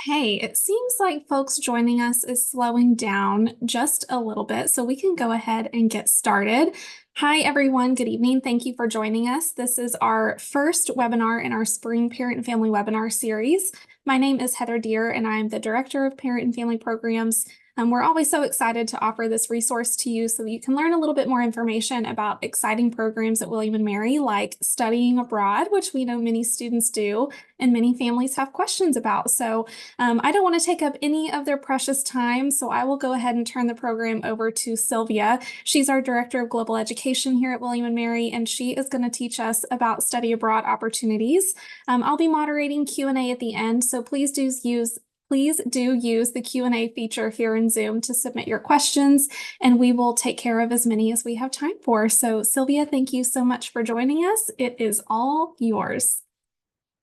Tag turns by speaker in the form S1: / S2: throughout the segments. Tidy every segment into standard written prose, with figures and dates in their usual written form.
S1: Okay, it seems like folks joining us is slowing down just a little bit, so we can go ahead and get started. Hi, everyone. Good evening. Thank you for joining us. This is our first webinar in our Spring Parent and Family Webinar series. My name is Heather Deer, and I'm the Director of Parent and Family Programs. We're always so excited to offer this resource to you so that you can learn a little bit more information about exciting programs at William & Mary, like studying abroad, which we know many students do and many families have questions about. So I don't want to take up any of their precious time, so I will go ahead and turn the program over to Sylvia. She's our Director of Global Education here at William & Mary, and she is going to teach us about study abroad opportunities. I'll be moderating Q&A at the end, so please do use the Q&A feature here in Zoom to submit your questions, and we will take care of as many as we have time for. So Sylvia, thank you so much for joining us. It is all yours.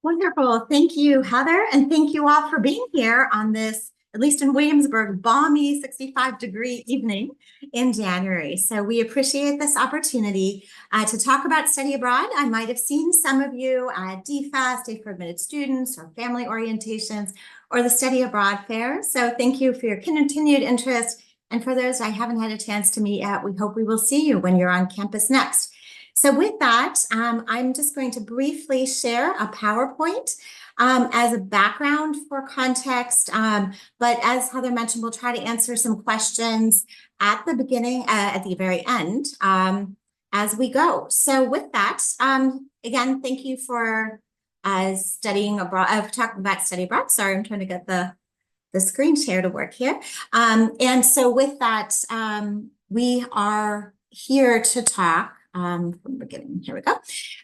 S2: Wonderful. Thank you, Heather. And thank you all for being here on this, at least in Williamsburg, balmy 65-degree evening in January. So we appreciate this opportunity to talk about study abroad. I might have seen some of you at DFAS, Day for Admitted Students, or family orientations, or the Study Abroad Fair. So thank you for your continued interest. And for those I haven't had a chance to meet yet, we hope we will see you when you're on campus next. So with that, I'm just going to briefly share a PowerPoint as a background for context. But as Heather mentioned, we'll try to answer some questions at the beginning, at the very end, as we go. So with that, again, thank you for studying abroad, talking about study abroad. Sorry, I'm trying to get the screen share to work here. And so with that, we are here to talk from the beginning, here we go,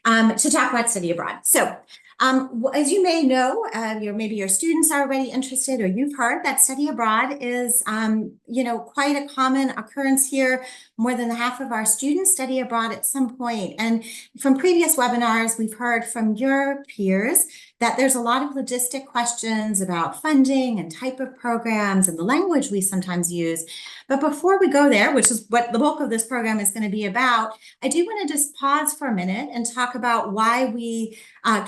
S2: to talk about study abroad. So as you may know, maybe your students are already interested, or you've heard that study abroad is, quite a common occurrence here. More than half of our students study abroad at some point. And from previous webinars, we've heard from your peers that there's a lot of logistic questions about funding and type of programs and the language we sometimes use. But before we go there, which is what the bulk of this program is going to be about, I do want to just pause for a minute and talk about why we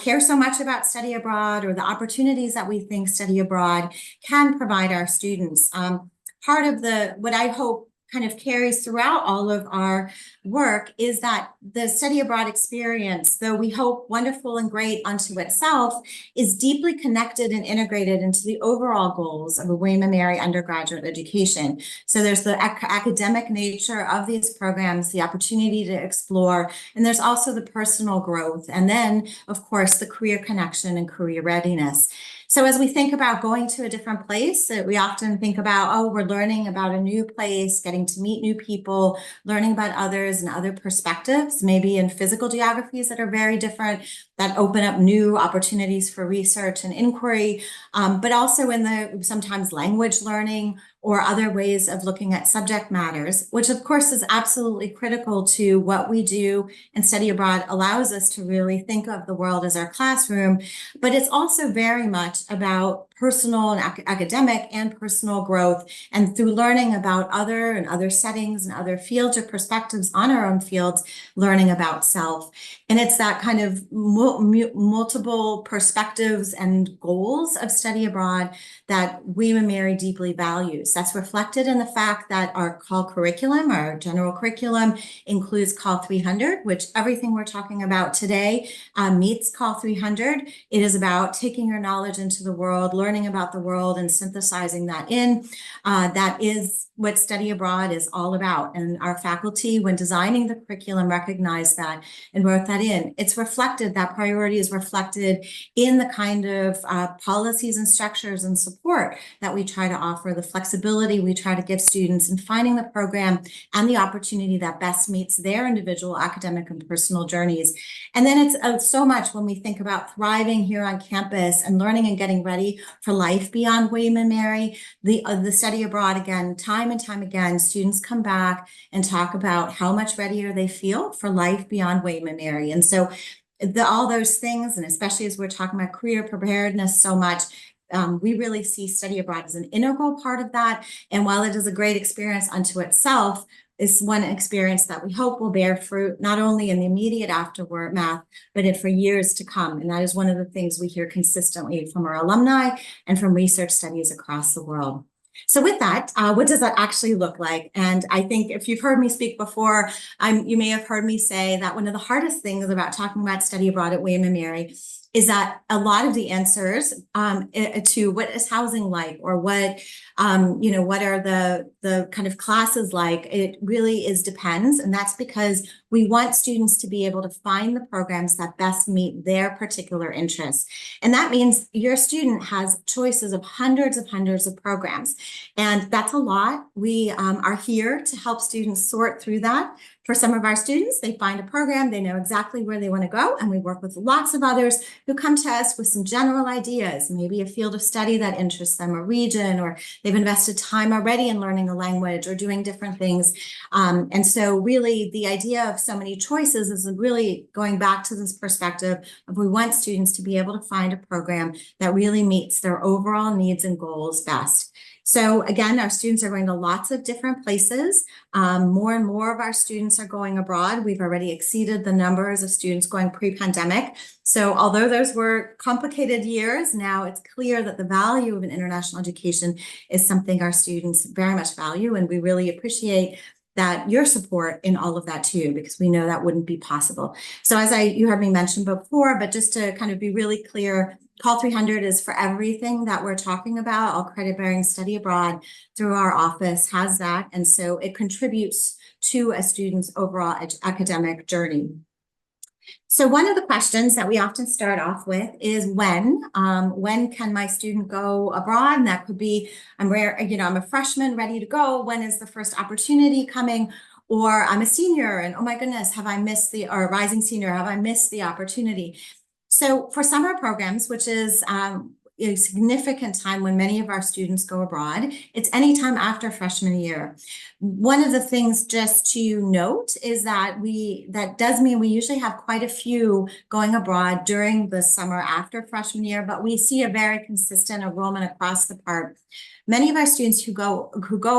S2: care so much about study abroad, or the opportunities that we think study abroad can provide our students. Part of what I hope kind of carries throughout all of our work is that the study abroad experience, though we hope wonderful and great unto itself, is deeply connected and integrated into the overall goals of a William & Mary undergraduate education. So there's the academic nature of these programs, the opportunity to explore, and there's also the personal growth, and then, of course, the career connection and career readiness. So as we think about going to a different place, we often think about, oh, we're learning about a new place, getting to meet new people, learning about others and other perspectives, maybe in physical geographies that are very different, that open up new opportunities for research and inquiry, but also in the sometimes language learning or other ways of looking at subject matters, which of course is absolutely critical to what we do. And study abroad allows us to really think of the world as our classroom, but it's also very much about personal and academic and personal growth, and through learning about other settings and other fields or perspectives on our own fields, learning about self. And it's that kind of multiple perspectives and goals of study abroad that William & Mary deeply values. That's reflected in the fact that our call curriculum, our general curriculum, includes Call 300, which everything we're talking about today meets Call 300. It is about taking your knowledge into the world, learning about the world, and synthesizing that in. That is what study abroad is all about. And our faculty, when designing the curriculum, recognized that and wrote that in. It's reflected, that priority is reflected in the kind of policies and structures and support that we try to offer, the flexibility we try to give students in finding the program and the opportunity that best meets their individual academic and personal journeys. And then it's so much when we think about thriving here on campus and learning and getting ready for life beyond William & Mary. The study abroad, again, time and time again, students come back and talk about how much readier they feel for life beyond William & Mary. And so all those things, and especially as we're talking about career preparedness so much, we really see study abroad as an integral part of that. And while it is a great experience unto itself, is one experience that we hope will bear fruit, not only in the immediate aftermath, but for years to come. And that is one of the things we hear consistently from our alumni and from research studies across the world. So with that, what does that actually look like? And I think if you've heard me speak before, you may have heard me say that one of the hardest things about talking about study abroad at William & Mary is that a lot of the answers to what is housing like, or what what are the kind of classes like, it really depends. And that's because we want students to be able to find the programs that best meet their particular interests. And that means your student has choices of hundreds of programs. And that's a lot. We are here to help students sort through that. For some of our students, they find a program, they know exactly where they want to go, and we work with lots of others who come to us with some general ideas, maybe a field of study that interests them, a region, or they've invested time already in learning a language or doing different things. And so really the idea of so many choices is really going back to this perspective of we want students to be able to find a program that really meets their overall needs and goals best. So again, our students are going to lots of different places. More and more of our students are going abroad. We've already exceeded the numbers of students going pre-pandemic. So although those were complicated years, now it's clear that the value of an international education is something our students very much value, and we really appreciate that your support in all of that too, because we know that wouldn't be possible. So as you heard me mention before, but just to kind of be really clear, Call 300 is for everything that we're talking about. All credit-bearing study abroad through our office has that. And so it contributes to a student's overall academic journey. So one of the questions that we often start off with is when can my student go abroad? And that could be, I'm a freshman ready to go. When is the first opportunity coming? Or I'm a senior and oh my goodness, or a rising senior, have I missed the opportunity? So for summer programs, which is a significant time when many of our students go abroad, it's anytime after freshman year. One of the things just to note is that that does mean we usually have quite a few going abroad during the summer after freshman year, but we see a very consistent enrollment across the part. Many of our students who go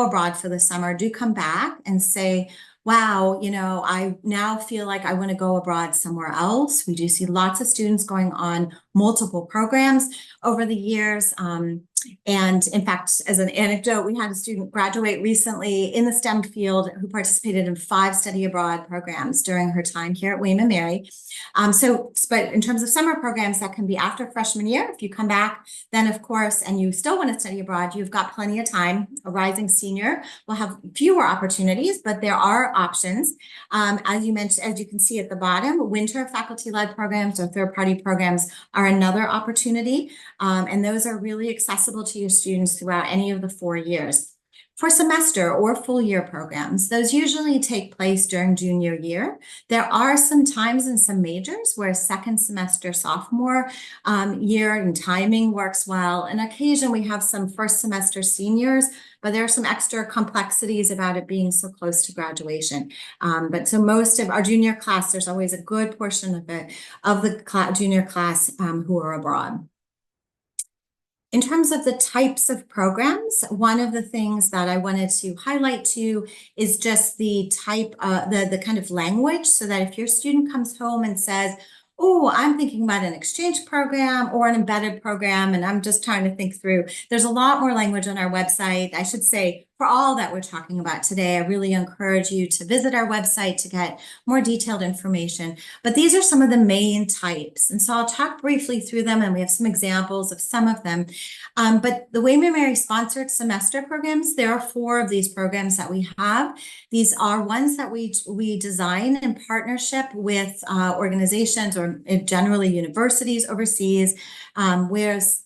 S2: abroad for the summer do come back and say, wow, I now feel like I want to go abroad somewhere else. We do see lots of students going on multiple programs over the years. And in fact, as an anecdote, we had a student graduate recently in the STEM field who participated in 5 study abroad programs during her time here at William & Mary. But in terms of summer programs, that can be after freshman year. If you come back, then of course, and you still want to study abroad, you've got plenty of time. A rising senior will have fewer opportunities, but there are options. As you mentioned, as you can see at the bottom, winter faculty-led programs or third-party programs are another opportunity. And those are really accessible to your students throughout any of the 4 years. For semester or full year programs, those usually take place during junior year. There are some times in some majors where second semester sophomore year and timing works well. And occasionally we have some first semester seniors, but there are some extra complexities about it being so close to graduation. But so most of our junior class, there's always a good portion of the junior class who are abroad. In terms of the types of programs, one of the things that I wanted to highlight too is just the type, the kind of language, so that if your student comes home and says, oh, I'm thinking about an exchange program or an embedded program, and I'm just trying to think through, there's a lot more language on our website. I should say, for all that we're talking about today, I really encourage you to visit our website to get more detailed information. But these are some of the main types. And so I'll talk briefly through them, and we have some examples of some of them. But the William & Mary sponsored semester programs, there are 4 of these programs that we have. These are ones that we design in partnership with organizations or generally universities overseas, whereas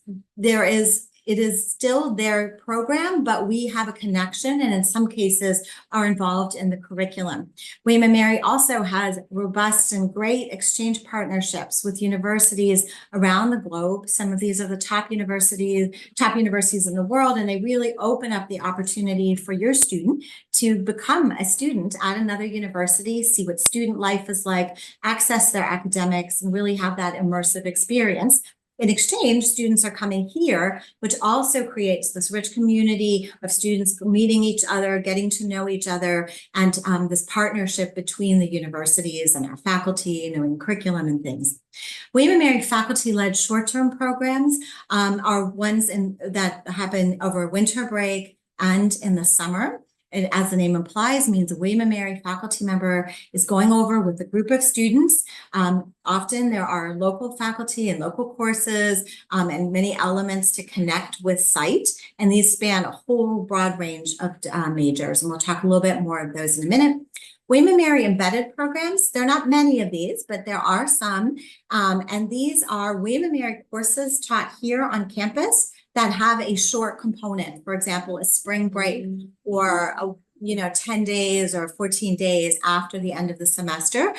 S2: it is still their program, but we have a connection and in some cases are involved in the curriculum. William & Mary also has robust and great exchange partnerships with universities around the globe. Some of these are the top universities in the world, and they really open up the opportunity for your student to become a student at another university, see what student life is like, access their academics, and really have that immersive experience. In exchange, students are coming here, which also creates this rich community of students meeting each other, getting to know each other, and this partnership between the universities and our faculty, knowing curriculum and things. William & Mary faculty-led short-term programs are ones that happen over winter break and in the summer. It, as the name implies, means a William & Mary faculty member is going over with a group of students. Often there are local faculty and local courses and many elements to connect with site. And these span a whole broad range of majors. And we'll talk a little bit more of those in a minute. William & Mary embedded programs, there are not many of these, but there are some. And these are William & Mary courses taught here on campus that have a short component, for example, a spring break or 10 days or 14 days after the end of the semester,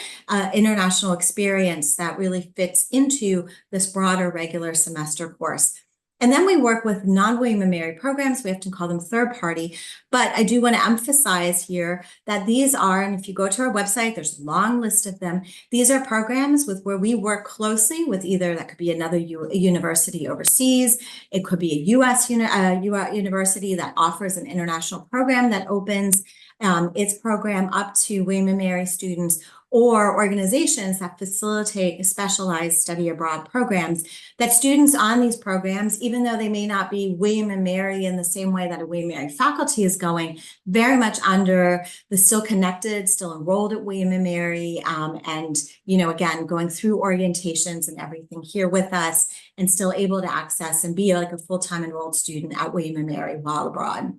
S2: international experience that really fits into this broader regular semester course. And then we work with non-William & Mary programs. We often call them third party, but I do want to emphasize here that these are, and if you go to our website, there's a long list of them. These are programs where we work closely with either, that could be another university overseas. It could be a US university that offers an international program that opens its program up to William & Mary students, or organizations that facilitate specialized study abroad programs, that students on these programs, even though they may not be William & Mary in the same way that a William & Mary faculty is going, very much under the still connected, still enrolled at William & Mary, and, again, going through orientations and everything here with us, and still able to access and be like a full-time enrolled student at William & Mary while abroad.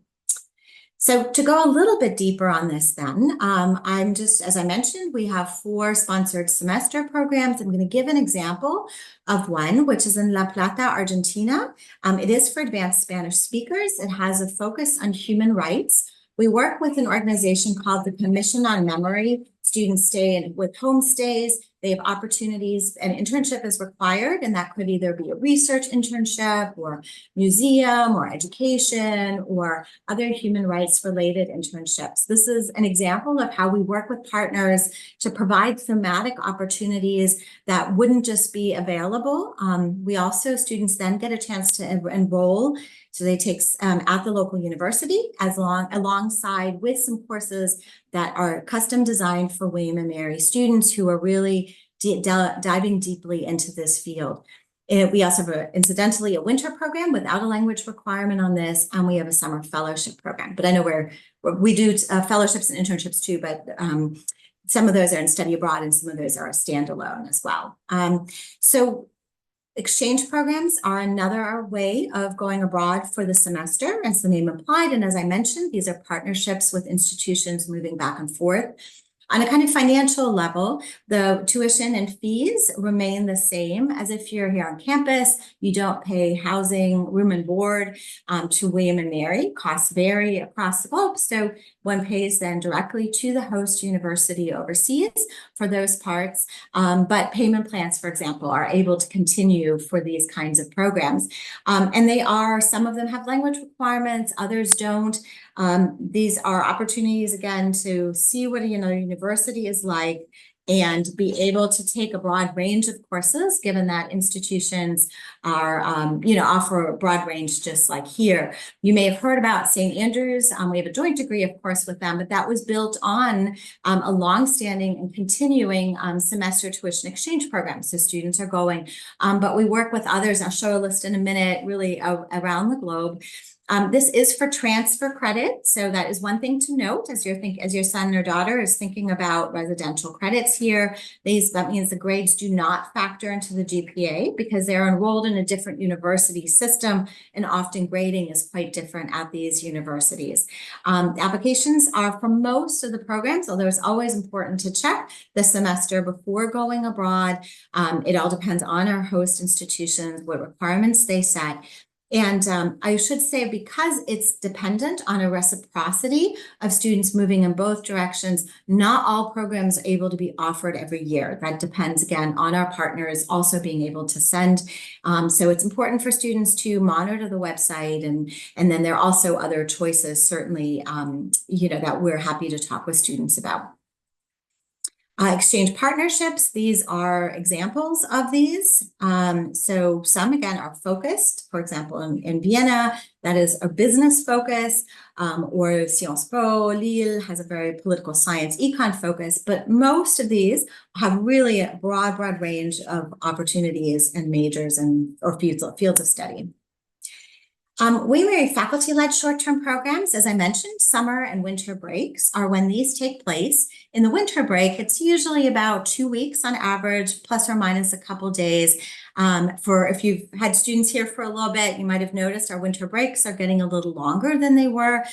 S2: So to go a little bit deeper on this then, as I mentioned, we have 4 sponsored semester programs. I'm going to give an example of one, which is in La Plata, Argentina. It is for advanced Spanish speakers. It has a focus on human rights. We work with an organization called the Commission on Memory. Students stay with homestays. They have opportunities, and internship is required, and that could either be a research internship or museum or education or other human rights related internships. This is an example of how we work with partners to provide thematic opportunities that wouldn't just be available. Students then get a chance to enroll. So they take at the local university alongside with some courses that are custom designed for William & Mary students who are really diving deeply into this field. We also have, incidentally, a winter program without a language requirement on this, and we have a summer fellowship program. But I know we do fellowships and internships too, but some of those are in study abroad and some of those are standalone as well. So exchange programs are another way of going abroad for the semester, as the name implied. And as I mentioned, these are partnerships with institutions moving back and forth. On a kind of financial level, the tuition and fees remain the same as if you're here on campus. You don't pay housing, room and board to William & Mary. Costs vary across the globe, so one pays then directly to the host university overseas for those parts. But payment plans, for example, are able to continue for these kinds of programs. And some of them have language requirements, others don't. These are opportunities, again, to see what a university is like and be able to take a broad range of courses, given that institutions are, offer a broad range just like here. You may have heard about St. Andrews. We have a joint degree, of course, with them, but that was built on a longstanding and continuing semester tuition exchange program. So students are going, but we work with others. I'll show a list in a minute, really around the globe. This is for transfer credit, so that is one thing to note as your son or daughter is thinking about residential credits here. That means the grades do not factor into the GPA because they're enrolled in a different university system, and often grading is quite different at these universities. Applications are for most of the programs, although it's always important to check the semester before going abroad. It all depends on our host institutions, what requirements they set. And I should say, because it's dependent on a reciprocity of students moving in both directions, not all programs are able to be offered every year. That depends, again, on our partners also being able to send. So it's important for students to monitor the website. And then there are also other choices, certainly, that we're happy to talk with students about. Exchange partnerships, these are examples of these. So some, again, are focused. For example, in Vienna, that is a business focus, or Sciences Po, Lille has a very political science econ focus, but most of these have really a broad range of opportunities and majors or fields of study. We marry faculty-led short-term programs. As I mentioned, summer and winter breaks are when these take place. In the winter break, it's usually about 2 weeks on average, plus or minus a couple days. For if you've had students here for a little bit, you might have noticed our winter breaks are getting a little longer than they were.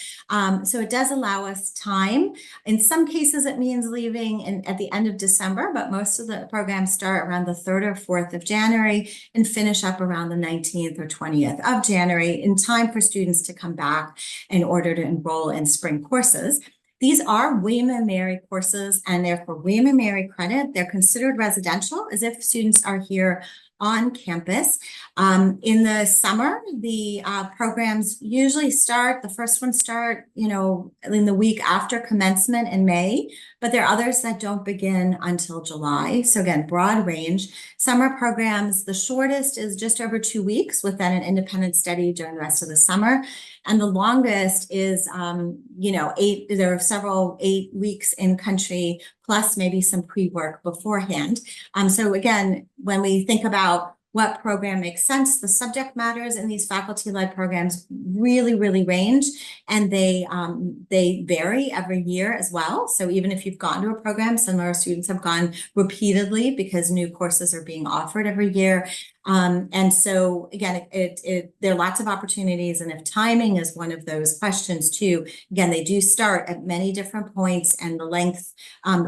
S2: So it does allow us time. In some cases, it means leaving at the end of December, but most of the programs start around the 3rd or 4th of January and finish up around the 19th or 20th of January in time for students to come back in order to enroll in spring courses. These are William & Mary courses, and therefore William & Mary credit. They're considered residential as if students are here on campus. In the summer, the programs usually start, the first ones start, in the week after commencement in May, but there are others that don't begin until July. So again, broad range. Summer programs, the shortest is just over 2 weeks with then an independent study during the rest of the summer. And the longest is, there are several 8 weeks in country, plus maybe some pre-work beforehand. So again, when we think about what program makes sense, the subject matters in these faculty-led programs really range, and they vary every year as well. So even if you've gone to a program, some of our students have gone repeatedly because new courses are being offered every year. And so again, there are lots of opportunities, and if timing is one of those questions too, again, they do start at many different points, and the length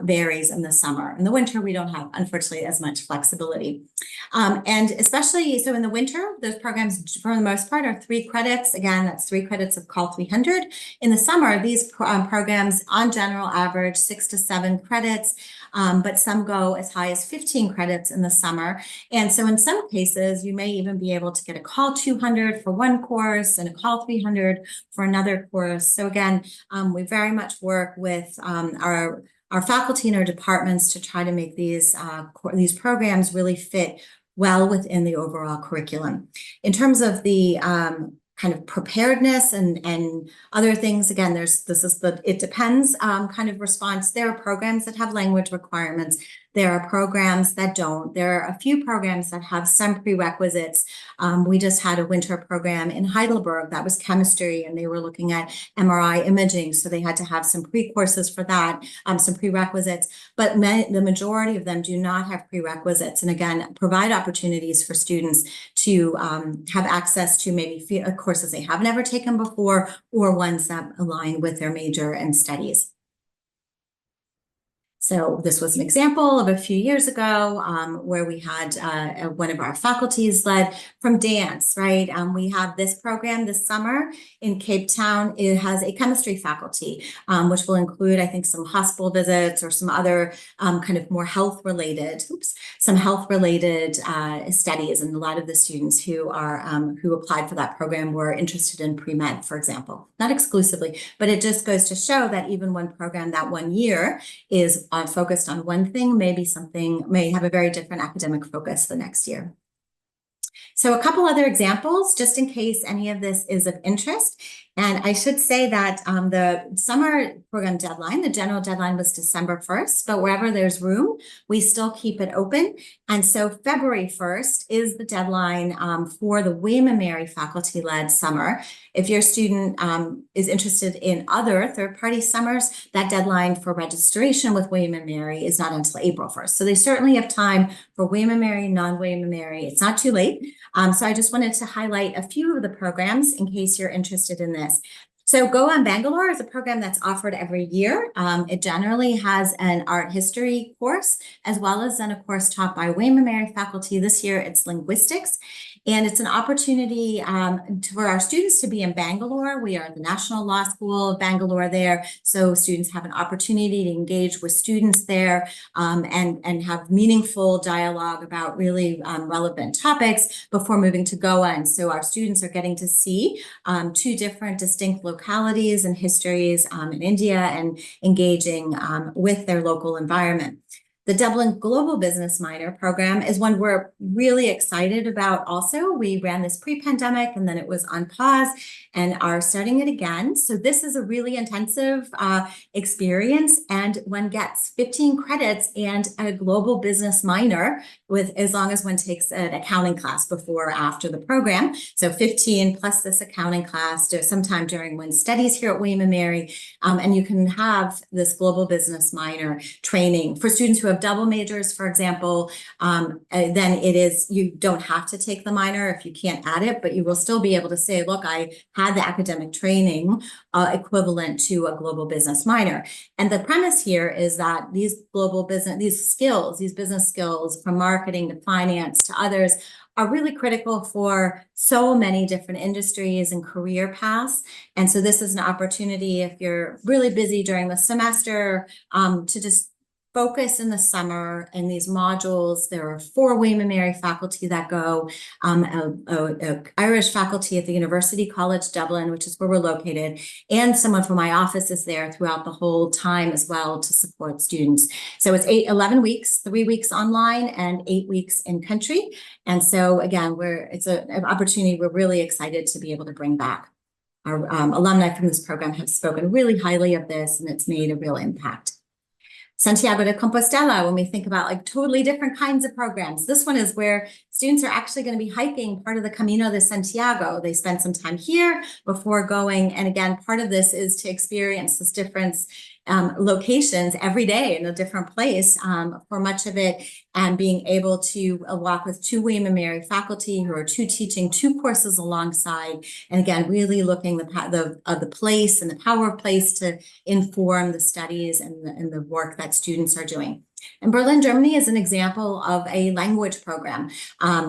S2: varies in the summer. In the winter, we don't have, unfortunately, as much flexibility. And especially so in the winter, those programs for the most part are 3 credits. Again, that's 3 credits of Call 300. In the summer, these programs on general average 6 to 7 credits, but some go as high as 15 credits in the summer. And so in some cases, you may even be able to get a Call 200 for one course and a Call 300 for another course. So again, we very much work with our faculty and our departments to try to make these programs really fit well within the overall curriculum. In terms of the kind of preparedness and other things, again, it depends kind of response. There are programs that have language requirements. There are programs that don't. There are a few programs that have some prerequisites. We just had a winter program in Heidelberg that was chemistry, and they were looking at MRI imaging. So they had to have some pre-courses for that, some prerequisites, but the majority of them do not have prerequisites. And again, provide opportunities for students to have access to maybe courses they have never taken before, or ones that align with their major and studies. So this was an example of a few years ago where we had one of our faculties led from dance, right? We have this program this summer in Cape Town. It has a chemistry faculty, which will include, I think, some hospital visits or some other kind of more health-related, studies. And a lot of the students who applied for that program were interested in pre-med, for example. Not exclusively, but it just goes to show that even one program that one year is focused on one thing, may have a very different academic focus the next year. So a couple other examples, just in case any of this is of interest. And I should say that the summer program deadline, the general deadline was December 1st, but wherever there's room, we still keep it open. And so February 1st is the deadline for the William & Mary faculty-led summer. If your student is interested in other third-party summers, that deadline for registration with William & Mary is not until April 1st. So they certainly have time for William & Mary, non-William & Mary. It's not too late. So I just wanted to highlight a few of the programs in case you're interested in this. So Go On Bangalore is a program that's offered every year. It generally has an art history course, as well as then a course taught by William & Mary faculty. This year, it's linguistics. And it's an opportunity for our students to be in Bangalore. We are at the National Law School of Bangalore there. So students have an opportunity to engage with students there and have meaningful dialogue about really relevant topics before moving to Goa. And so our students are getting to see 2 different distinct localities and histories in India and engaging with their local environment. The Dublin Global Business Minor program is one we're really excited about also. We ran this pre-pandemic and then it was on pause and are starting it again. So this is a really intensive experience, and one gets 15 credits and a global business minor with as long as one takes an accounting class before or after the program. So 15 plus this accounting class sometime during one's studies here at William & Mary. And you can have this global business minor training for students who have double majors, for example. Then you don't have to take the minor if you can't add it, but you will still be able to say, look, I had the academic training equivalent to a global business minor. And the premise here is that these business skills from marketing to finance to others are really critical for so many different industries and career paths. And so this is an opportunity, if you're really busy during the semester, to just focus in the summer in these modules. There are 4 William & Mary faculty that go, Irish faculty at the University College Dublin, which is where we're located, and someone from my office is there throughout the whole time as well to support students. So it's 11 weeks, 3 weeks online and 8 weeks in country. And so again, it's an opportunity we're really excited to be able to bring back. Our alumni from this program have spoken really highly of this, and it's made a real impact. Santiago de Compostela, when we think about like totally different kinds of programs. This one is where students are actually going to be hiking part of the Camino de Santiago. They spend some time here before going. And again, part of this is to experience this difference locations every day in a different place for much of it, and being able to walk with 2 William & Mary faculty who are teaching 2 courses alongside, and again, really looking the place and the power of place to inform the studies and the work that students are doing. And Berlin, Germany is an example of a language program.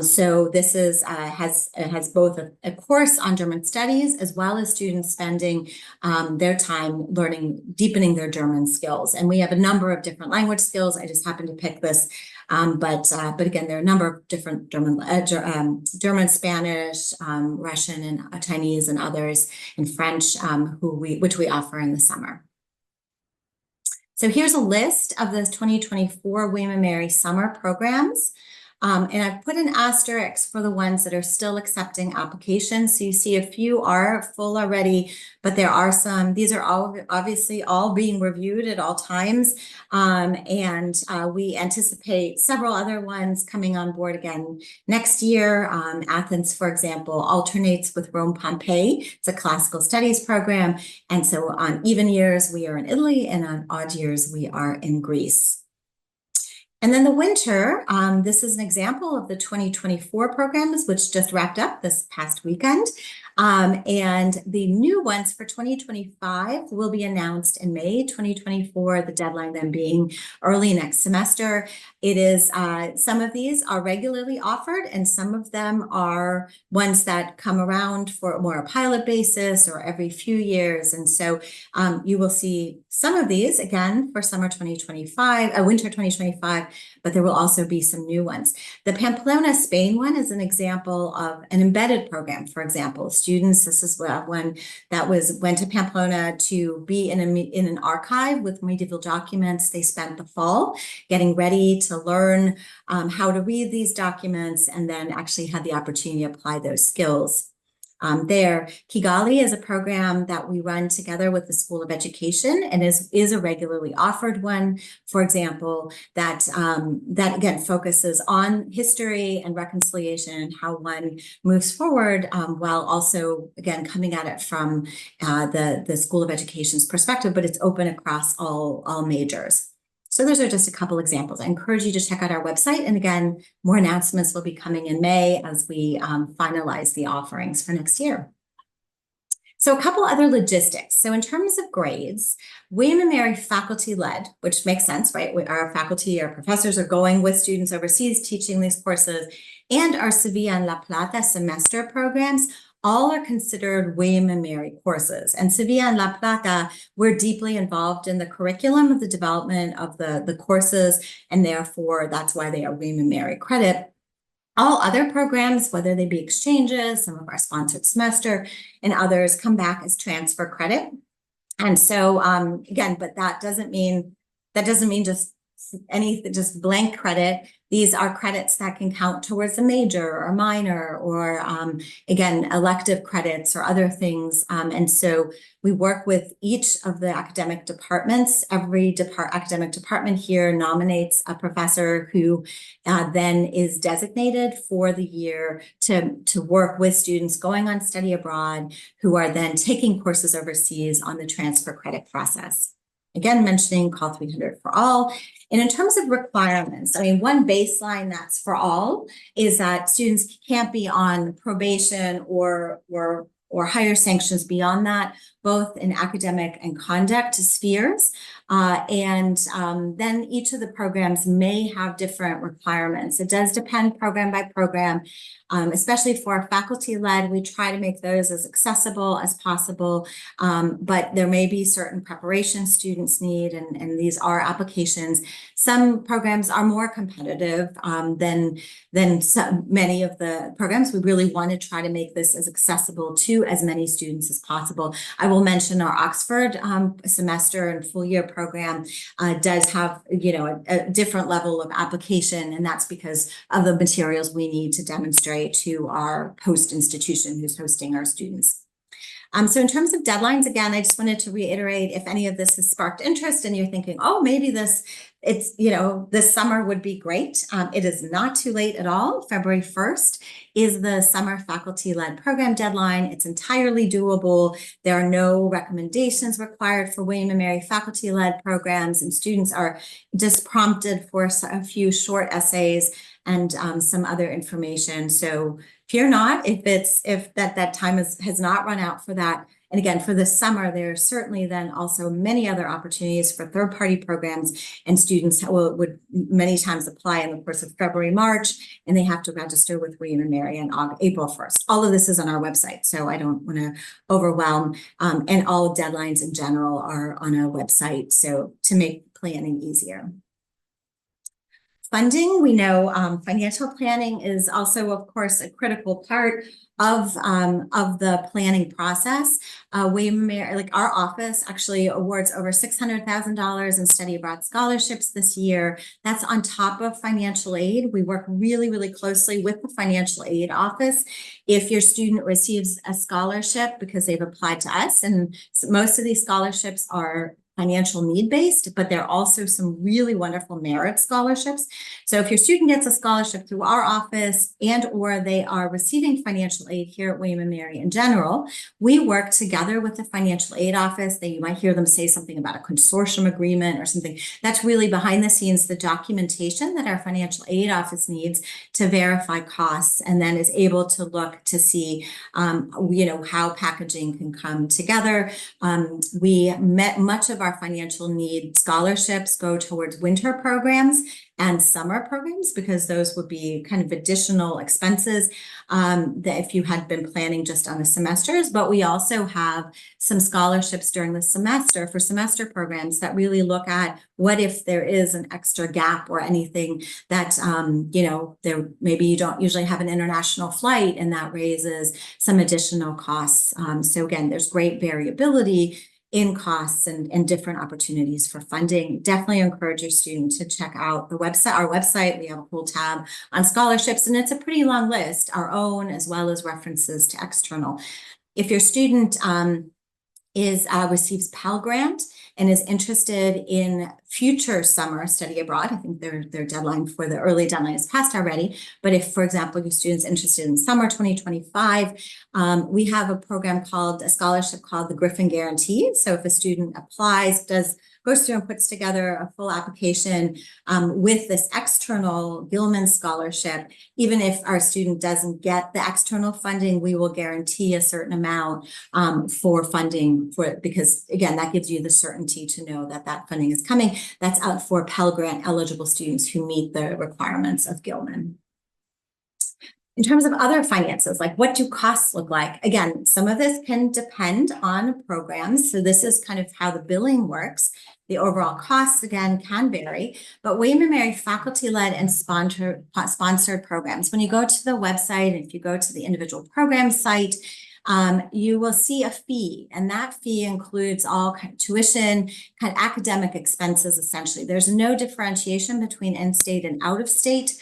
S2: So this has both a course on German studies as well as students spending their time deepening their German skills. And we have a number of different language skills. I just happened to pick this. But again, there are a number of different German, Spanish, Russian, and Chinese, and others, and French, which we offer in the summer. So here's a list of the 2024 William & Mary summer programs. And I've put an asterisk for the ones that are still accepting applications. So you see a few are full already, but there are some. These are obviously all being reviewed at all times. And we anticipate several other ones coming on board again next year. Athens, for example, alternates with Rome Pompeii. It's a classical studies program. And so on even years, we are in Italy, and on odd years, we are in Greece. And then the winter, this is an example of the 2024 programs, which just wrapped up this past weekend. And the new ones for 2025 will be announced in May 2024, the deadline then being early next semester. It is, some of these are regularly offered, and some of them are ones that come around for more a pilot basis or every few years. And so you will see some of these again for summer 2025, winter 2025, but there will also be some new ones. The Pamplona, Spain one is an example of an embedded program, for example. Students, this is one that went to Pamplona to be in an archive with medieval documents. They spent the fall getting ready to learn how to read these documents, and then actually had the opportunity to apply those skills. There, Kigali is a program that we run together with the School of Education, and is a regularly offered one, for example, that again focuses on history and reconciliation and how one moves forward, while also again coming at it from the School of Education's perspective, but it's open across all majors. So those are just a couple examples. I encourage you to check out our website. And again, more announcements will be coming in May as we finalize the offerings for next year. So a couple other logistics. So in terms of grades, William & Mary faculty-led, which makes sense, right? Our faculty, our professors are going with students overseas teaching these courses, and our Sevilla and La Plata semester programs all are considered William & Mary courses. And Sevilla and La Plata, we're deeply involved in the curriculum of the development of the courses, and therefore that's why they are William & Mary credit. All other programs, whether they be exchanges, some of our sponsored semester, and others come back as transfer credit. And so again, but that doesn't mean just anything, just blank credit. These are credits that can count towards a major or minor, or again, elective credits or other things. And so we work with each of the academic departments. Every academic department here nominates a professor who then is designated for the year to work with students going on study abroad who are then taking courses overseas on the transfer credit process. Again, mentioning Call 300 for all. And in terms of requirements, I mean, one baseline that's for all is that students can't be on probation or higher sanctions beyond that, both in academic and conduct spheres. Then each of the programs may have different requirements. It does depend program by program. Especially for faculty-led, we try to make those as accessible as possible, but there may be certain preparation students need, and these are applications. Some programs are more competitive than many of the programs. We really want to try to make this as accessible to as many students as possible. I will mention our Oxford semester and full year program does have, a different level of application, and that's because of the materials we need to demonstrate to our host institution who's hosting our students. So in terms of deadlines, again, I just wanted to reiterate, if any of this has sparked interest and you're thinking, oh, maybe this summer would be great. It is not too late at all. February 1st is the summer faculty-led program deadline. It's entirely doable. There are no recommendations required for William & Mary faculty-led programs, and students are just prompted for a few short essays and some other information. So fear not if that time has not run out for that. And again, for the summer, there are certainly then also many other opportunities for third-party programs, and students would many times apply in the course of February, March, and they have to register with William & Mary on April 1st. All of this is on our website, so I don't want to overwhelm, and all deadlines in general are on our website, so to make planning easier. Funding, we know financial planning is also, of course, a critical part of the planning process. William & Mary, like our office, actually awards over $600,000 in study abroad scholarships this year. That's on top of financial aid. We work really, really closely with the financial aid office. If your student receives a scholarship because they've applied to us, and most of these scholarships are financial need-based, but there are also some really wonderful merit scholarships. So if your student gets a scholarship through our office or they are receiving financial aid here at William & Mary in general, we work together with the financial aid office. You might hear them say something about a consortium agreement or something. That's really behind the scenes, the documentation that our financial aid office needs to verify costs, and then is able to look to see, how packaging can come together. We met much of our financial need scholarships go towards winter programs and summer programs, because those would be kind of additional expenses that if you had been planning just on the semesters. But we also have some scholarships during the semester for semester programs that really look at what if there is an extra gap or anything that, there maybe you don't usually have an international flight, and that raises some additional costs. So again, there's great variability in costs and different opportunities for funding. Definitely encourage your student to check out the website, our website. We have a whole tab on scholarships, and it's a pretty long list, our own as well as references to external. If your student receives Pell Grant and is interested in future summer study abroad, I think their deadline for the early deadline is passed already. But if, for example, your student's interested in summer 2025, we have a scholarship called the Griffin Guarantee. So if a student applies, goes through and puts together a full application with this external Gilman scholarship, even if our student doesn't get the external funding, we will guarantee a certain amount for funding for it, because again, that gives you the certainty to know that that funding is coming. That's out for Pell Grant eligible students who meet the requirements of Gilman. In terms of other finances, like what do costs look like? Again, some of this can depend on programs. So this is kind of how the billing works. The overall costs, again, can vary, but William & Mary faculty-led and sponsored programs, when you go to the website, if you go to the individual program site, you will see a fee, and that fee includes all kind of tuition, kind of academic expenses, essentially. There's no differentiation between in-state and out-of-state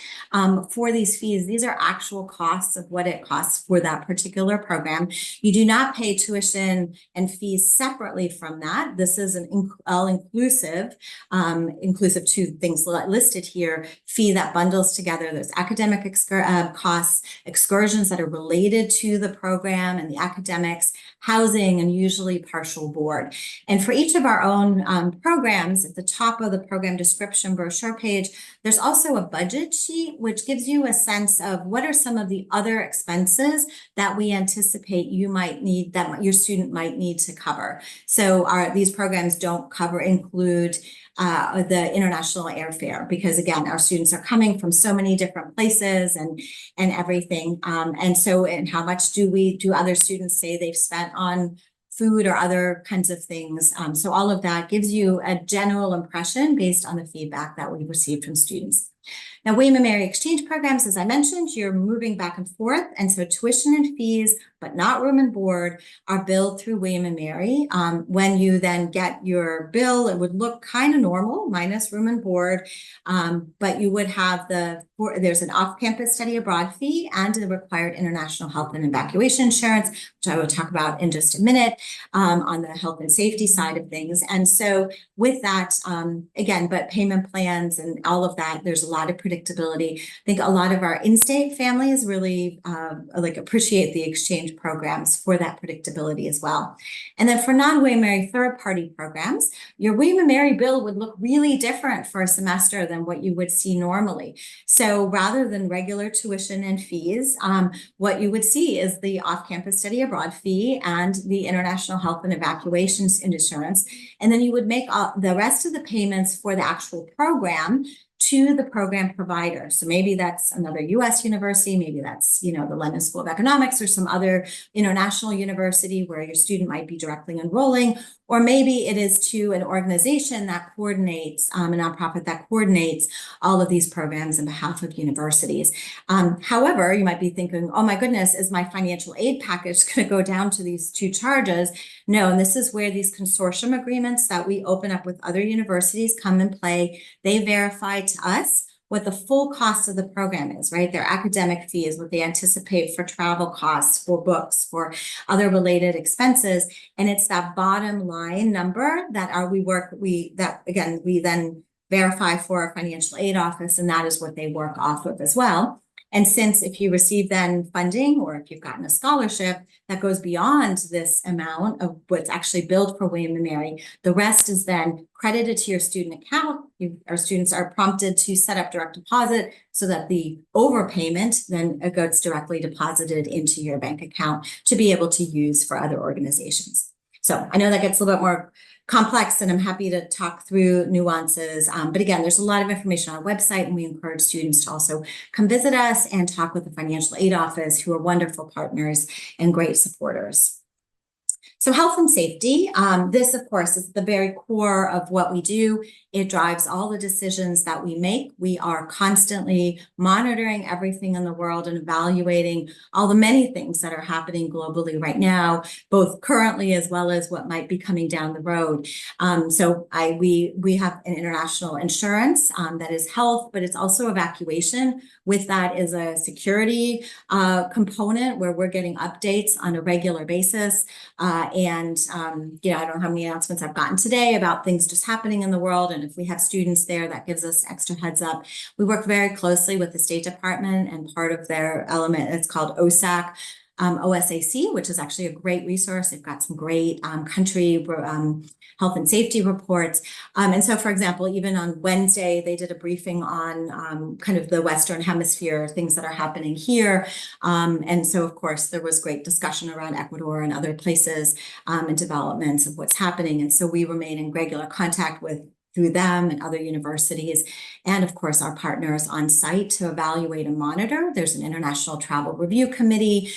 S2: for these fees. These are actual costs of what it costs for that particular program. You do not pay tuition and fees separately from that. This is an all-inclusive, inclusive to things listed here, fee that bundles together those academic costs, excursions that are related to the program and the academics, housing, and usually partial board. And for each of our own programs, at the top of the program description brochure page, there's also a budget sheet, which gives you a sense of what are some of the other expenses that we anticipate you might need, that your student might need to cover. So these programs don't include the international airfare, because again, our students are coming from so many different places and everything. And how much do other students say they've spent on food or other kinds of things? So all of that gives you a general impression based on the feedback that we've received from students. Now, William & Mary exchange programs, as I mentioned, you're moving back and forth. And so tuition and fees, but not room and board, are billed through William & Mary. When you then get your bill, it would look kind of normal, minus room and board. But you would have there's an off-campus study abroad fee and a required international health and evacuation insurance, which I will talk about in just a minute, on the health and safety side of things. And so with that, again, but payment plans and all of that, there's a lot of predictability. I think a lot of our in-state families really appreciate the exchange programs for that predictability as well. And then for non-William & Mary third-party programs, your William & Mary bill would look really different for a semester than what you would see normally. So rather than regular tuition and fees, what you would see is the off-campus study abroad fee and the international health and evacuations insurance. And then you would make the rest of the payments for the actual program to the program provider. So maybe that's another U.S. university, maybe that's, the London School of Economics or some other international university where your student might be directly enrolling, or maybe it is to an organization that coordinates, a nonprofit that coordinates all of these programs on behalf of universities. However, you might be thinking, oh my goodness, is my financial aid package going to go down to these two charges? No, and this is where these consortium agreements that we open up with other universities come in play. They verify to us what the full cost of the program is, right? Their academic fees, what they anticipate for travel costs, for books, for other related expenses. And it's that bottom line number that we then verify for our financial aid office, and that is what they work off of as well. And since if you receive then funding, or if you've gotten a scholarship that goes beyond this amount of what's actually billed for William & Mary, the rest is then credited to your student account. Our students are prompted to set up direct deposit so that the overpayment then gets directly deposited into your bank account to be able to use for other organizations. So I know that gets a little bit more complex, and I'm happy to talk through nuances. But again, there's a lot of information on our website, and we encourage students to also come visit us and talk with the financial aid office, who are wonderful partners and great supporters. So health and safety, this, of course, is the very core of what we do. It drives all the decisions that we make. We are constantly monitoring everything in the world and evaluating all the many things that are happening globally right now, both currently as well as what might be coming down the road. We have an international insurance that is health, but it's also evacuation. With that is a security component where we're getting updates on a regular basis. I don't know how many announcements I've gotten today about things just happening in the world. And if we have students there, that gives us extra heads up. We work very closely with the State Department, and part of their element, it's called OSAC, OSAC, which is actually a great resource. They've got some great country health and safety reports. And so, for example, even on Wednesday, they did a briefing on kind of the Western Hemisphere, things that are happening here. And so, of course, there was great discussion around Ecuador and other places and developments of what's happening. And so we remain in regular contact with through them and other universities, and of course our partners on site to evaluate and monitor. There's an international travel review committee.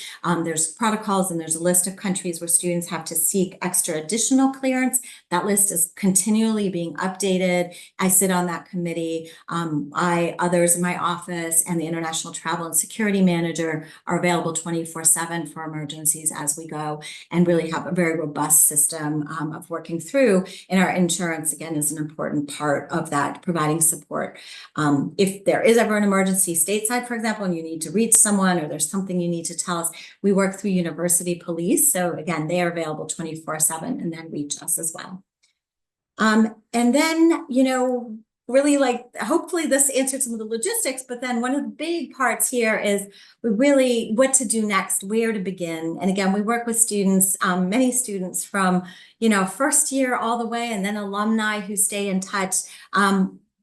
S2: There's protocols, and there's a list of countries where students have to seek extra additional clearance. That list is continually being updated. I sit on that committee. Others in my office, and the International Travel and Security Manager are available 24/7 for emergencies as we go, and really have a very robust system of working through. And our insurance, again, is an important part of that, providing support. If there is ever an emergency stateside, for example, and you need to reach someone, or there's something you need to tell us, we work through University Police. So again, they are available 24/7 and then reach us as well. And then, really, hopefully this answered some of the logistics, but then one of the big parts here is what to do next, where to begin. And again, we work with students, many students from, first year all the way, and then alumni who stay in touch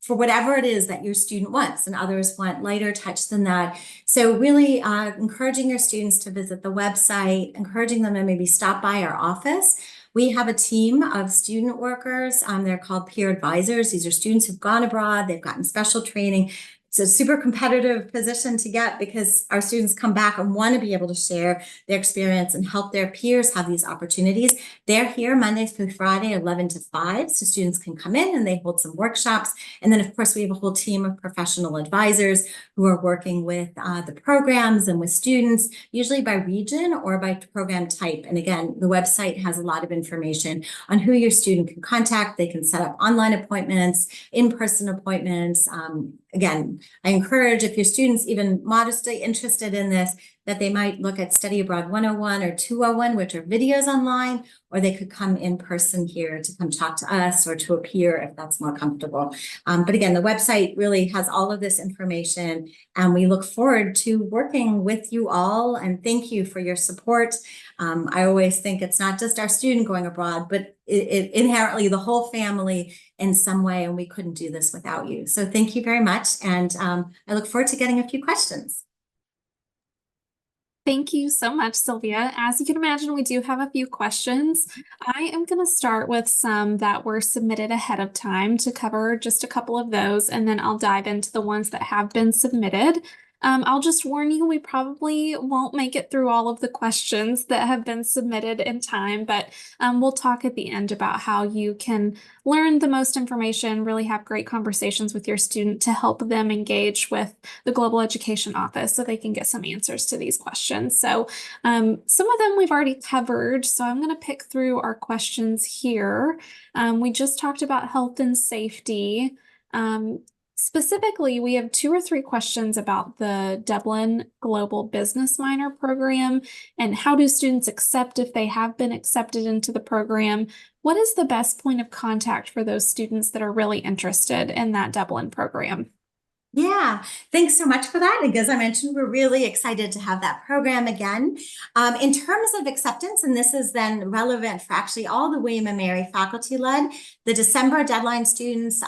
S2: for whatever it is that your student wants, and others want lighter touch than that. So really encouraging your students to visit the website, encouraging them to maybe stop by our office. We have a team of student workers. They're called peer advisors. These are students who've gone abroad. They've gotten special training. It's a super competitive position to get, because our students come back and want to be able to share their experience and help their peers have these opportunities. They're here Monday through Friday, 11 to 5, so students can come in and they hold some workshops. And then, of course, we have a whole team of professional advisors who are working with the programs and with students, usually by region or by program type. And again, the website has a lot of information on who your student can contact. They can set up online appointments, in-person appointments. Again, I encourage, if your student's even modestly interested in this, that they might look at Study Abroad 101 or 201, which are videos online, or they could come in person here to come talk to us or to a peer if that's more comfortable. But again, the website really has all of this information, and we look forward to working with you all, and thank you for your support. I always think it's not just our student going abroad, but it inherently the whole family in some way, and we couldn't do this without you. So thank you very much, and I look forward to getting a few questions.
S1: Thank you so much, Sylvia. As you can imagine, we do have a few questions. I am going to start with some that were submitted ahead of time to cover just a couple of those, and then I'll dive into the ones that have been submitted. I'll just warn you, we probably won't make it through all of the questions that have been submitted in time, but we'll talk at the end about how you can learn the most information, really have great conversations with your student to help them engage with the Global Education Office so they can get some answers to these questions. So some of them we've already covered, so I'm going to pick through our questions here. We just talked about health and safety. Specifically, we have 2 or 3 questions about the Dublin Global Business Minor program and how do students accept if they have been accepted into the program. What is the best point of contact for those students that are really interested in that Dublin program?
S2: Yeah, thanks so much for that. And as I mentioned, we're really excited to have that program again. In terms of acceptance, and this is then relevant for actually all the William & Mary faculty-led, the December deadline students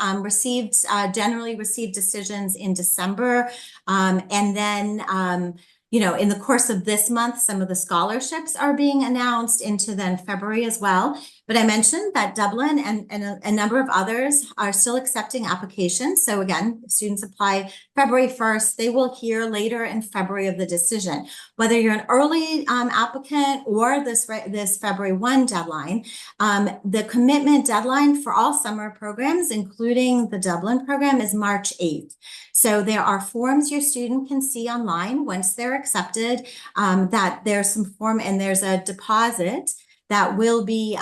S2: generally received decisions in December. And then in the course of this month, some of the scholarships are being announced into then February as well. But I mentioned that Dublin and a number of others are still accepting applications. So again, if students apply February 1st, they will hear later in February of the decision. Whether you're an early applicant or this February 1 deadline, the commitment deadline for all summer programs, including the Dublin program, is March 8th. So there are forms your student can see online once they're accepted, that there's some form and there's a deposit that will be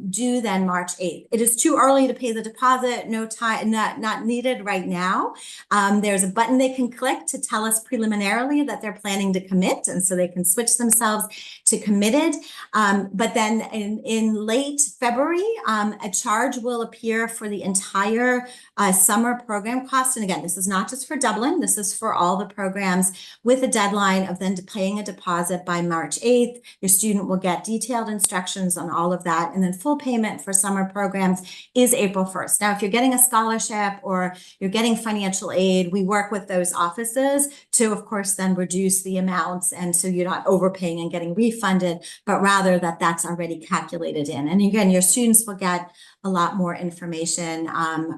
S2: due then March 8th. It is too early to pay the deposit, no time, not needed right now. There's a button they can click to tell us preliminarily that they're planning to commit, and so they can switch themselves to committed. But then in late February, a charge will appear for the entire summer program cost. And again, this is not just for Dublin, this is for all the programs, with a deadline of then paying a deposit by March 8th. Your student will get detailed instructions instructions on all of that. And then full payment for summer programs is April 1st. Now, if you're getting a scholarship or you're getting financial aid, we work with those offices to, of course, then reduce the amounts. And so you're not overpaying and getting refunded, but rather that's already calculated in. And again, your students will get a lot more information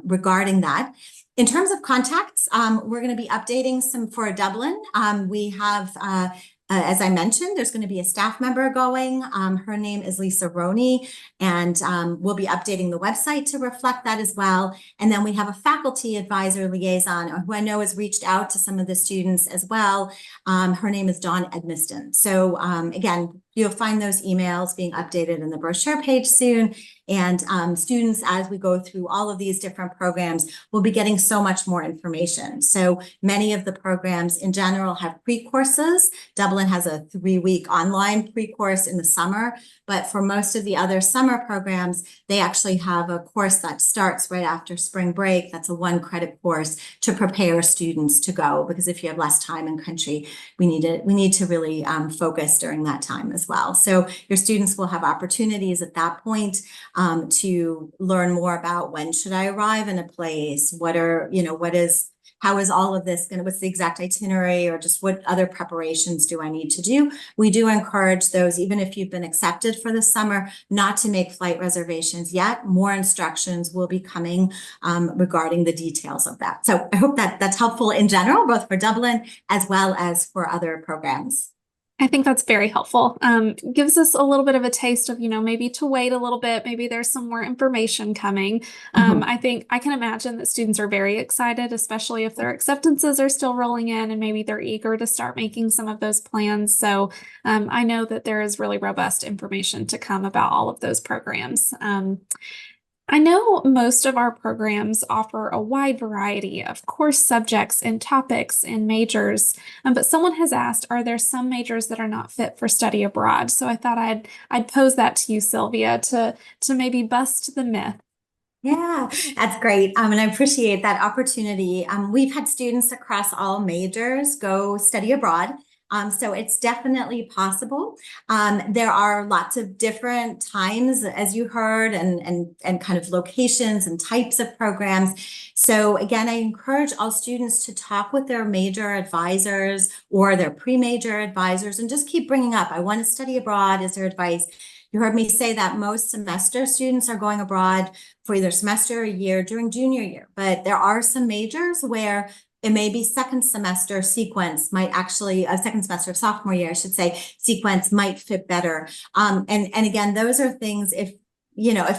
S2: regarding that. In terms of contacts, we're going to be updating some for Dublin. We have, as I mentioned, there's going to be a staff member going. Her name is Lisa Roney, and we'll be updating the website to reflect that as well. And then we have a faculty advisor liaison who I know has reached out to some of the students as well. Her name is Dawn Edmiston. So again, you'll find those emails being updated in the brochure page soon. And students, as we go through all of these different programs, will be getting so much more information. So many of the programs in general have pre-courses. Dublin has a 3-week online pre-course in the summer, but for most of the other summer programs, they actually have a course that starts right after spring break. That's a 1-credit course to prepare students to go, because if you have less time in country, we need to really focus during that time as well. So your students will have opportunities at that point to learn more about when should I arrive in a place, how is all of this what's the exact itinerary, or just what other preparations do I need to do? We do encourage those, even if you've been accepted for the summer, not to make flight reservations yet. More instructions will be coming regarding the details of that. So I hope that that's helpful in general, both for Dublin as well as for other programs.
S1: I think that's very helpful. Gives us a little bit of a taste of, maybe to wait a little bit, maybe there's some more information coming. I think I can imagine that students are very excited, especially if their acceptances are still rolling in and maybe they're eager to start making some of those plans. So I know that there is really robust information to come about all of those programs. I know most of our programs offer a wide variety of course subjects and topics and majors, but someone has asked, are there some majors that are not fit for study abroad? So I thought I'd pose that to you, Sylvia, to maybe bust the myth.
S2: Yeah, that's great. And I appreciate that opportunity. We've had students across all majors go study abroad. So it's definitely possible. There are lots of different times, as you heard, and kind of locations and types of programs. So again, I encourage all students to talk with their major advisors or their pre-major advisors and just keep bringing up, I want to study abroad. Is there advice? You heard me say that most semester students are going abroad for either semester or a year during junior year, but there are some majors where it may be second semester sequence might actually, a second semester of sophomore year, I should say, sequence might fit better. And again, those are things, if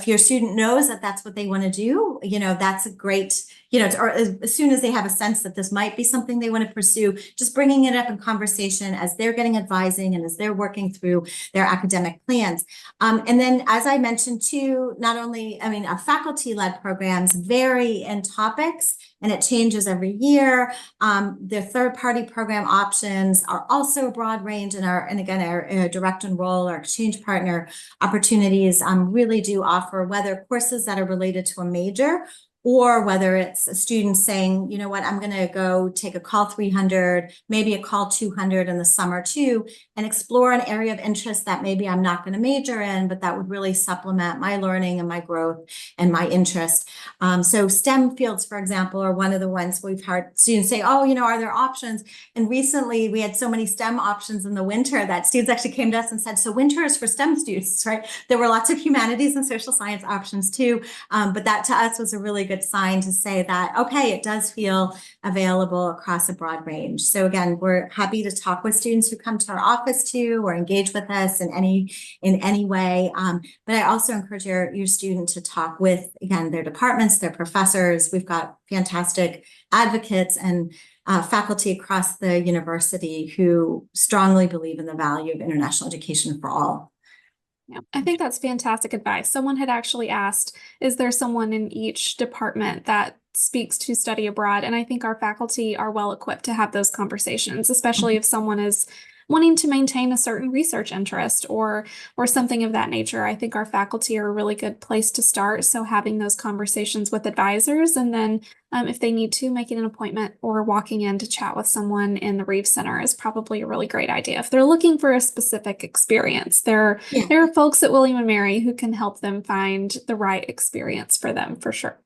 S2: your student knows that that's what they want to do, that's a great, or as soon as they have a sense that this might be something they want to pursue, just bringing it up in conversation as they're getting advising and as they're working through their academic plans. And then, as I mentioned too, not only, our faculty-led programs vary in topics, and it changes every year. The third-party program options are also a broad range, and again, our direct enroll or exchange partner opportunities really do offer whether courses that are related to a major, or whether it's a student saying, you know what, I'm going to go take a Call 300, maybe a Call 200 in the summer too, and explore an area of interest that maybe I'm not going to major in, but that would really supplement my learning and my growth and my interest. So STEM fields, for example, are one of the ones we've heard students say, oh, are there options? And recently we had so many STEM options in the winter that students actually came to us and said, so winter is for STEM students, right? There were lots of humanities and social science options too, but that to us was a really good sign to say that, okay, it does feel available across a broad range. So again, we're happy to talk with students who come to our office too, or engage with us in any way. But I also encourage your student to talk with, again, their departments, their professors. We've got fantastic advocates and faculty across the university who strongly believe in the value of international education for all.
S1: Yeah, I think that's fantastic advice. Someone had actually asked, is there someone in each department that speaks to study abroad? And I think our faculty are well equipped to have those conversations, especially if someone is wanting to maintain a certain research interest or something of that nature. I think our faculty are a really good place to start. So having those conversations with advisors, and then if they need to, making an appointment or walking in to chat with someone in the Reves Center is probably a really great idea. If they're looking for a specific experience,
S2: Yeah.
S1: there are folks at William and Mary who can help them find the right experience for them, for sure.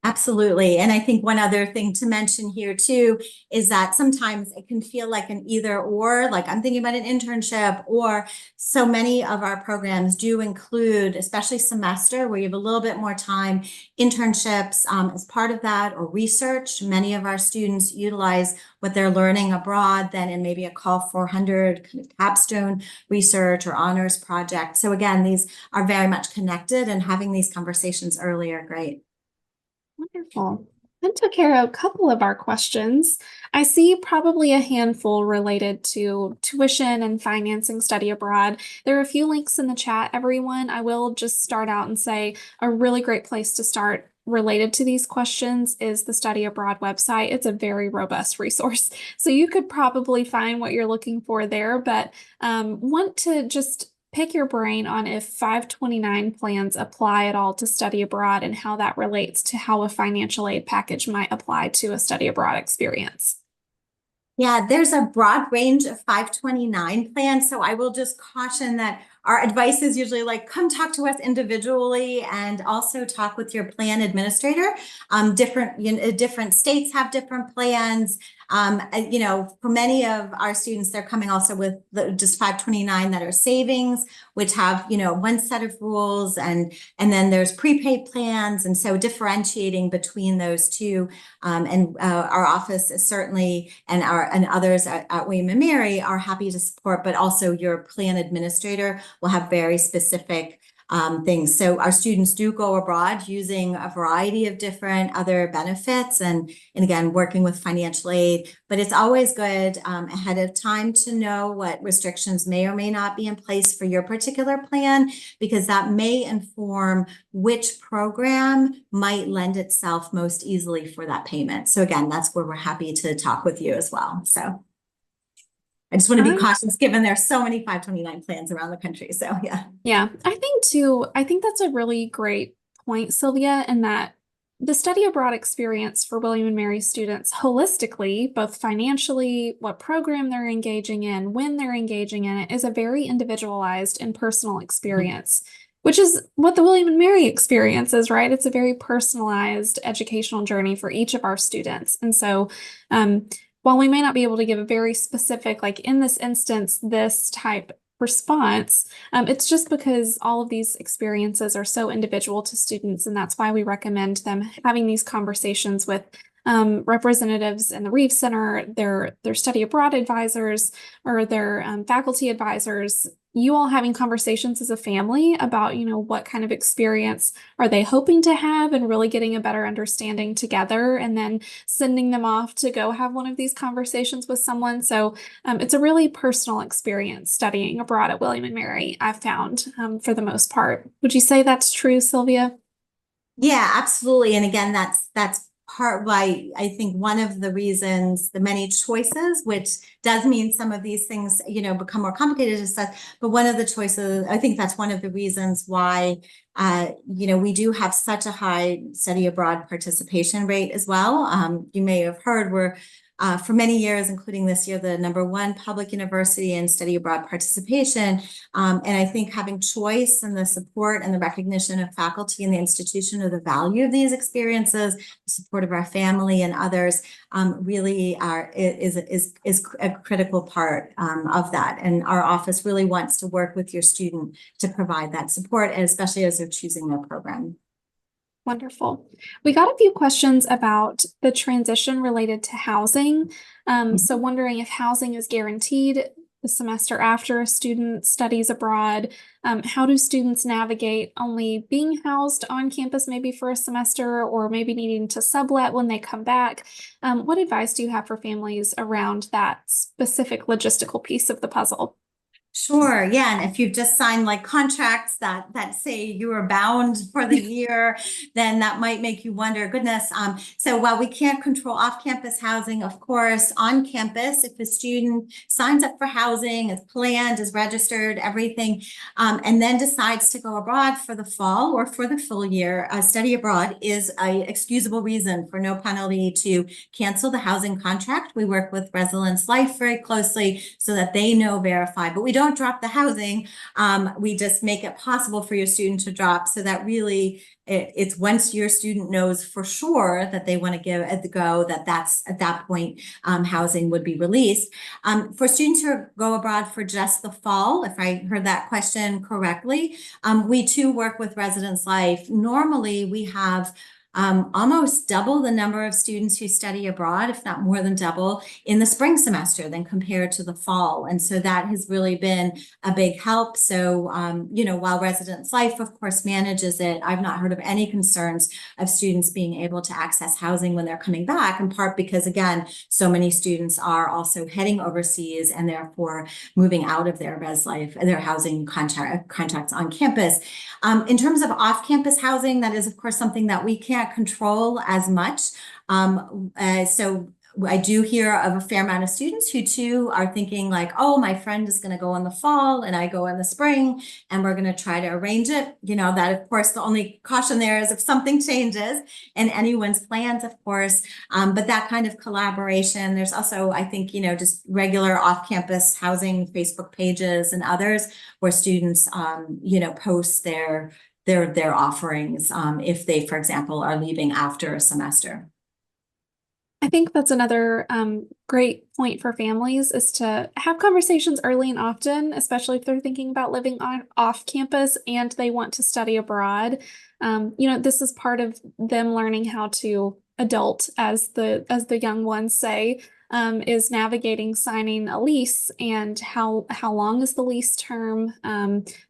S2: Absolutely. And I think one other thing to mention here too is that sometimes it can feel like an either or, like I'm thinking about an internship, or so many of our programs do include, especially semester where you have a little bit more time, internships as part of that, or research. Many of our students utilize what they're learning abroad then in maybe a Call 400 kind of capstone research or honors project. So again, these are very much connected, and having these conversations early are great.
S1: Wonderful. That took care of a couple of our questions. I see probably a handful related to tuition and financing study abroad. There are a few links in the chat, everyone. I will just start out and say a really great place to start related to these questions is the Study Abroad website. It's a very robust resource. So you could probably find what you're looking for there, but want to just pick your brain on if 529 plans apply at all to study abroad and how that relates to how a financial aid package might apply to a study abroad experience.
S2: Yeah, there's a broad range of 529 plans. So I will just caution that our advice is usually like, come talk to us individually and also talk with your plan administrator. Different states have different plans. For many of our students, they're coming also with just 529 that are savings, which have, one set of rules, and then there's prepaid plans. And so differentiating between those two, our office is certainly, and others at William and Mary are happy to support, but also your plan administrator will have very specific things. So our students do go abroad using a variety of different other benefits, and again, working with financial aid, but it's always good ahead of time to know what restrictions may or may not be in place for your particular plan, because that may inform which program might lend itself most easily for that payment. So again, that's where we're happy to talk with you as well. So I just want to be cautious given there's so many 529 plans around the country. So yeah.
S1: Yeah, I think that's a really great point, Sylvia, and that the study abroad experience for William and Mary students holistically, both financially, what program they're engaging in, when they're engaging in it, is a very individualized and personal experience, which is what the William and Mary experience is, right? It's a very personalized educational journey for each of our students. And so, while we may not be able to give a very specific, like in this instance, this type response, it's just because all of these experiences are so individual to students, and that's why we recommend them having these conversations with representatives in the Reves Center, their study abroad advisors, or their faculty advisors. You all having conversations as a family about, what kind of experience are they hoping to have, and really getting a better understanding together, and then sending them off to go have one of these conversations with someone. So it's a really personal experience studying abroad at William and Mary, I've found, for the most part. Would you say that's true, Sylvia?
S2: Yeah, absolutely. And again, that's part why I think one of the reasons, the many choices, which does mean some of these things, become more complicated and stuff. But one of the choices, I think that's one of the reasons why, we do have such a high study abroad participation rate as well. You may have heard we're for many years, including this year, the #1 public university in study abroad participation. And I think having choice and the support and the recognition of faculty in the institution of the value of these experiences, the support of our family and others, really is a critical part of that. And our office really wants to work with your student to provide that support, especially as they're choosing their program.
S1: Wonderful. We got a few questions about the transition related to housing. So wondering if housing is guaranteed the semester after a student studies abroad. How do students navigate only being housed on campus maybe for a semester, or maybe needing to sublet when they come back? What advice do you have for families around that specific logistical piece of the puzzle?
S2: Sure. Yeah. And if you've just signed like contracts that say you are bound for the year, then that might make you wonder, goodness. So while we can't control off-campus housing, of course, on campus, if a student signs up for housing, is planned, is registered, everything, and then decides to go abroad for the fall or for the full year, study abroad is a excusable reason for no penalty to cancel the housing contract. We work with Residence Life very closely so that they know verify, but we don't drop the housing. We just make it possible for your student to drop so that really it's once your student knows for sure that they want to give it the go, that's at that point housing would be released. For students who go abroad for just the fall, if I heard that question correctly, we too work with Residence Life. Normally we have almost double the number of students who study abroad, if not more than double, in the spring semester than compared to the fall. And so that has really been a big help. So, while Residence Life, of course, manages it, I've not heard of any concerns of students being able to access housing when they're coming back, in part because, again, so many students are also heading overseas and therefore moving out of their Res Life, their housing contracts on campus. In terms of off-campus housing, that is, of course, something that we can't control as much. So I do hear of a fair amount of students who too are thinking like, oh, my friend is going to go in the fall and I go in the spring and we're going to try to arrange it. That of course, the only caution there is if something changes in anyone's plans, of course, but that kind of collaboration. There's also, I think, just regular off-campus housing Facebook pages and others where students, post their offerings if they, for example, are leaving after a semester.
S1: I think that's another great point for families is to have conversations early and often, especially if they're thinking about living off campus and they want to study abroad. This is part of them learning how to adult, as the young ones say, is navigating signing a lease and how long is the lease term,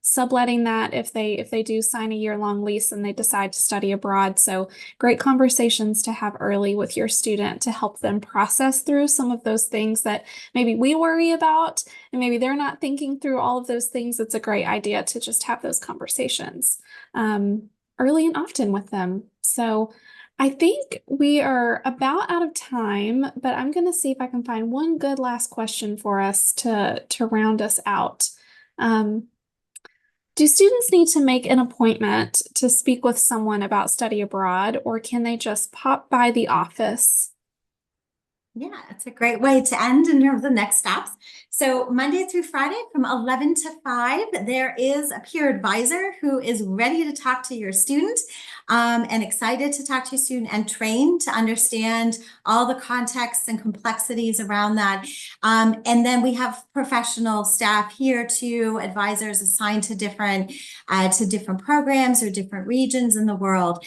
S1: subletting that if they do sign a year-long lease and they decide to study abroad. So great conversations to have early with your student to help them process through some of those things that maybe we worry about, and maybe they're not thinking through all of those things. It's a great idea to just have those conversations early and often with them. So I think we are about out of time, but I'm going to see if I can find one good last question for us to round us out. Do students need to make an appointment to speak with someone about study abroad, or can they just pop by the office?
S2: Yeah, it's a great way to end in terms of next steps. So Monday through Friday from 11 to 5, there is a peer advisor who is ready to talk to your student and excited to talk to your student and trained to understand all the contexts and complexities around that. And then we have professional staff here too, advisors assigned to different programs or different regions in the world.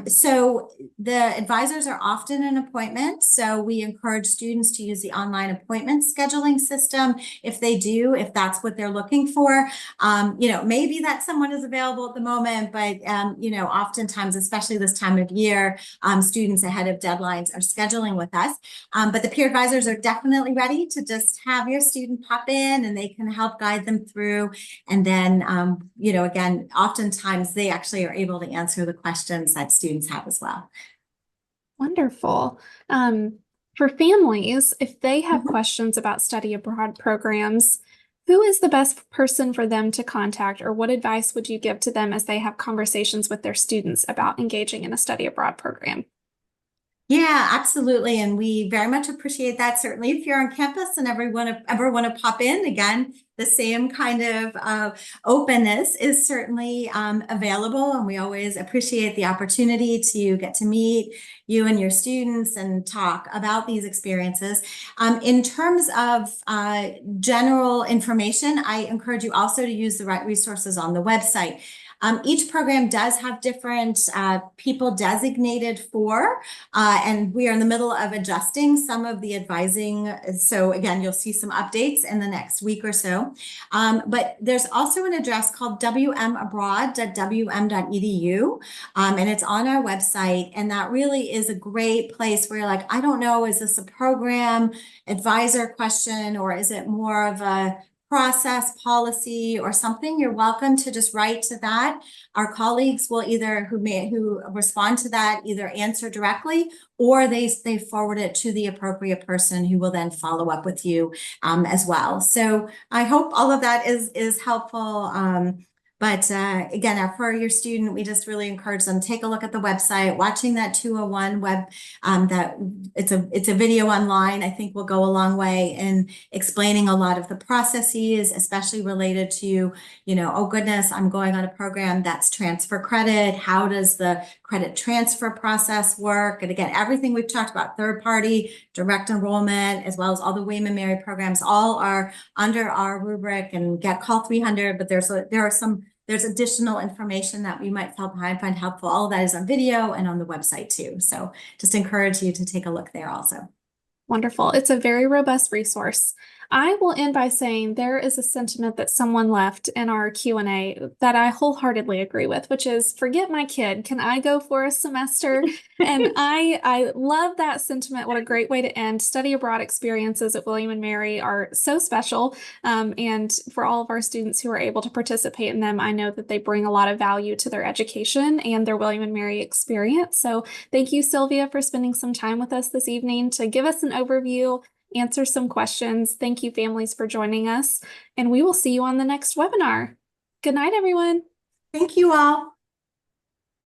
S2: So the advisors are often an appointment. So we encourage students to use the online appointment scheduling system if that's what they're looking for. Maybe that someone is available at the moment, but oftentimes, especially this time of year, students ahead of deadlines are scheduling with us. But the peer advisors are definitely ready to just have your student pop in and they can help guide them through. And then, again, oftentimes they actually are able to answer the questions that students have as well.
S1: Wonderful. For families, if they have questions about study abroad programs, who is the best person for them to contact, or what advice would you give to them as they have conversations with their students about engaging in a study abroad program?
S2: Yeah, absolutely. And we very much appreciate that. Certainly, if you're on campus and ever want to pop in, again, the same kind of openness is certainly available. And we always appreciate the opportunity to get to meet you and your students and talk about these experiences. In terms of general information, I encourage you also to use the right resources on the website. Each program does have different people designated for, and we are in the middle of adjusting some of the advising. So again, you'll see some updates in the next week or so. But there's also an address called wmabroad.wm.edu, and it's on our website. And that really is a great place where you're like, I don't know, is this a program advisor question, or is it more of a process, policy, or something, you're welcome to just write to that. Our colleagues will either who respond to that either answer directly or they forward it to the appropriate person who will then follow up with you as well. So I hope all of that is helpful. But again, for your student, we just really encourage them, take a look at the website, watching that 201 web, that it's a video online, I think will go a long way in explaining a lot of the processes, especially related to, oh goodness, I'm going on a program that's transfer credit. How does the credit transfer process work? And again, everything we've talked about, third party, direct enrollment, as well as all the William and Mary programs, all are under our rubric and get call 300, but there's additional information that we might find helpful. All of that is on video and on the website too. So just encourage you to take a look there also.
S1: Wonderful. It's a very robust resource. I will end by saying there is a sentiment that someone left in our Q&A that I wholeheartedly agree with, which is forget my kid. Can I go for a semester? And I love that sentiment. What a great way to end. Study abroad experiences at William and Mary are so special. And for all of our students who are able to participate in them, I know that they bring a lot of value to their education and their William and Mary experience. So thank you, Sylvia, for spending some time with us this evening to give us an overview, answer some questions. Thank you, families, for joining us, and we will see you on the next webinar. Good night, everyone.
S2: Thank you all.